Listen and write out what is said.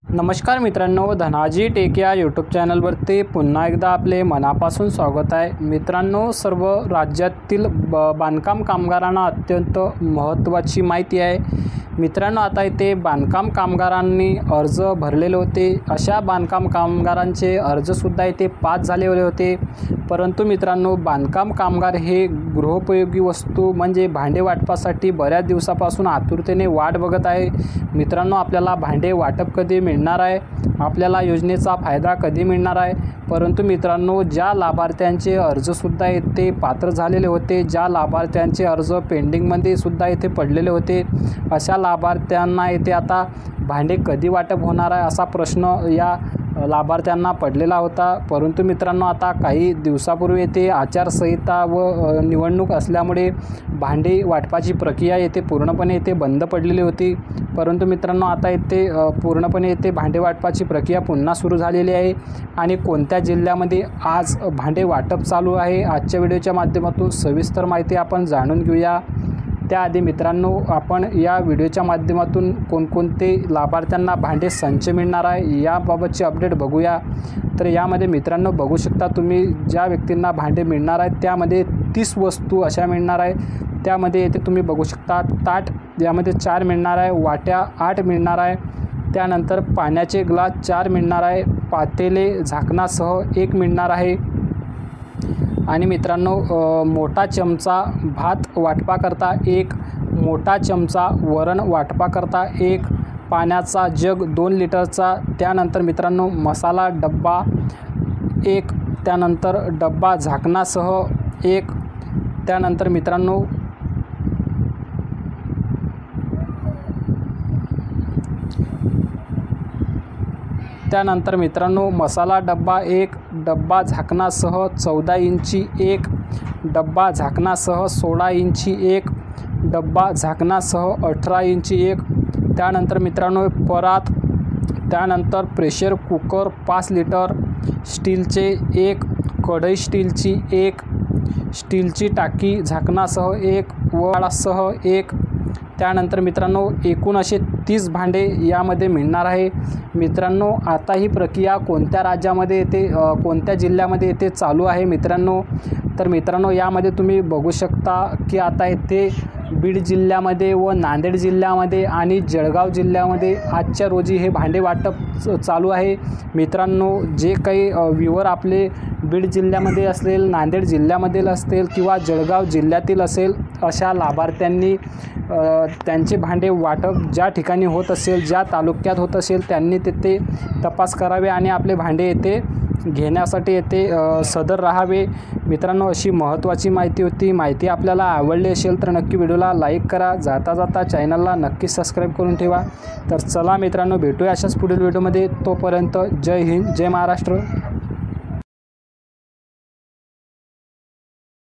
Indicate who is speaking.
Speaker 1: नमस्कार मित्रांनो, धनाजी टेक या यूट्यूब चॅनलवरती पुन्हा एकदा आपले मनापासून स्वागत आहे। मित्रांनो, सर्व राज्यातील बांधकाम कामगारांना अत्यंत महत्त्वाची माहिती आहे। मित्रांनो, आता इथे बांधकाम कामगारांनी अर्ज भरलेले होते। अशा बांधकाम कामगारांचे अर्जसुद्धा इथे पास झालेले होते। परंतु मित्रांनो, बांधकाम कामगार हे गृहोपयोगी वस्तू म्हणजे भांडे वाटपासाठी बऱ्याच दिवसापासून आतुरतेने वाट बघत आहे। मित्रांनो, आपल्याला भांडे वाटप कधी मिळणार आहे, आपल्याला योजनेचा फायदा कधी मिळणार आहे। परंतु मित्रांनो, ज्या लाभार्थ्यांचे अर्जसुद्धा इथे पात्र झालेले होते, ज्या लाभार्थ्यांचे अर्ज पेंडिंगमध्ये सुद्धा इथे पडलेले होते, अशा लाभार्थ्यांना इथे आता भांडे कधी वाटप होणार आहे असा प्रश्न या लाभार्थ्यांना पडलेला होता। परंतु मित्रांनो, आता काही दिवसापूर्वी येथे आचारसंहिता व निवडणूक असल्यामुळे भांडे वाटपाची प्रक्रिया येथे पूर्णपणे येथे बंद पडलेली होती। परंतु मित्रांनो, आता येथे पूर्णपणे येथे भांडे वाटपाची प्रक्रिया पुन्हा सुरू झालेली आहे। आणि कोणत्या जिल्ह्यामध्ये आज भांडे वाटप चालू आहे, आजच्या व्हिडिओच्या माध्यमातून सविस्तर माहिती आपण जाणून घेऊया। त्याआधी मित्रांनो, आपण या व्हिडिओच्या माध्यमातून कोणकोणते लाभार्थ्यांना भांडे संच मिळणार आहे याबाबतची अपडेट बघूया। तर यामध्ये मित्रांनो बघू शकता तुम्ही, ज्या व्यक्तींना भांडे मिळणार आहेत त्यामध्ये 30 वस्तू अशा मिळणार आहे। त्यामध्ये येथे तुम्ही बघू शकता, ताट यामध्ये 4 मिळणार आहे, वाट्या 8 मिळणार आहे, त्यानंतर पाण्याचे ग्लास 4 मिळणार आहे, पातेले झाकणासह 1 मिळणार आहे। आणि मित्रांनो, मोठा चमचा भात वाटपाकरता 1, मोठा चमचा वरण वाटपाकरता 1, पाण्याचा जग 2 लिटरचा, त्यानंतर मित्रांनो मसाला डब्बा 1, त्यानंतर डब्बा झाकणासह 1, त्यानंतर मित्रांनो मसाला डब्बा 1, डब्बा झाकणासह 14 इंची 1, डब्बा झाकणासह 16 इंची 1, डब्बा झाकणासह 18 इंची 1, त्यानंतर मित्रांनो परात, त्यानंतर प्रेशर कुकर 5 लिटर स्टीलचे 1, कढई स्टीलची 1, स्टीलची टाकी झाकणासह 1, वडासह 1, त्यानंतर मित्रांनो एकूण असे 30 भांडे यामध्ये मिळणार आहे। मित्रांनो, आता ही प्रक्रिया कोणत्या राज्यामध्ये येते, कोणत्या जिल्ह्यामध्ये येते चालू आहे मित्रांनो, तर मित्रांनो यामध्ये तुम्ही बघू शकता की आता येथे बीड जिल्ह्यामध्ये व नांदेड जिल्ह्यामध्ये आणि जळगाव जिल्ह्यामध्ये आजच्या रोजी हे भांडे वाटप चालू आहे। मित्रांनो, जे काही व्ह्यूअर आपले बीड जिल्ह्यामध्ये असेल, नांदेड जिल्ह्यामधील असतील किंवा जळगाव जिल्ह्यातील असेल, अशा लाभार्थ्यांनी त्यांचे भांडे वाटप ज्या ठिकाणी होत असेल, ज्या तालुक्यात होत असेल, त्यांनी तेथे तपास करावे आणि आपले भांडे येथे घेण्यासाठी येथे सदर राहावे। मित्रांनो, अशी महत्त्वाची माहिती होती। माहिती आपल्याला आवडली असेल तर नक्की व्हिडिओला लाईक करा, जाता जाता चॅनलला नक्की सबस्क्राईब करून ठेवा। तर चला मित्रांनो, भेटूया अशाच पुढील व्हिडिओमध्ये। तोपर्यंत जय हिंद, जय महाराष्ट्र।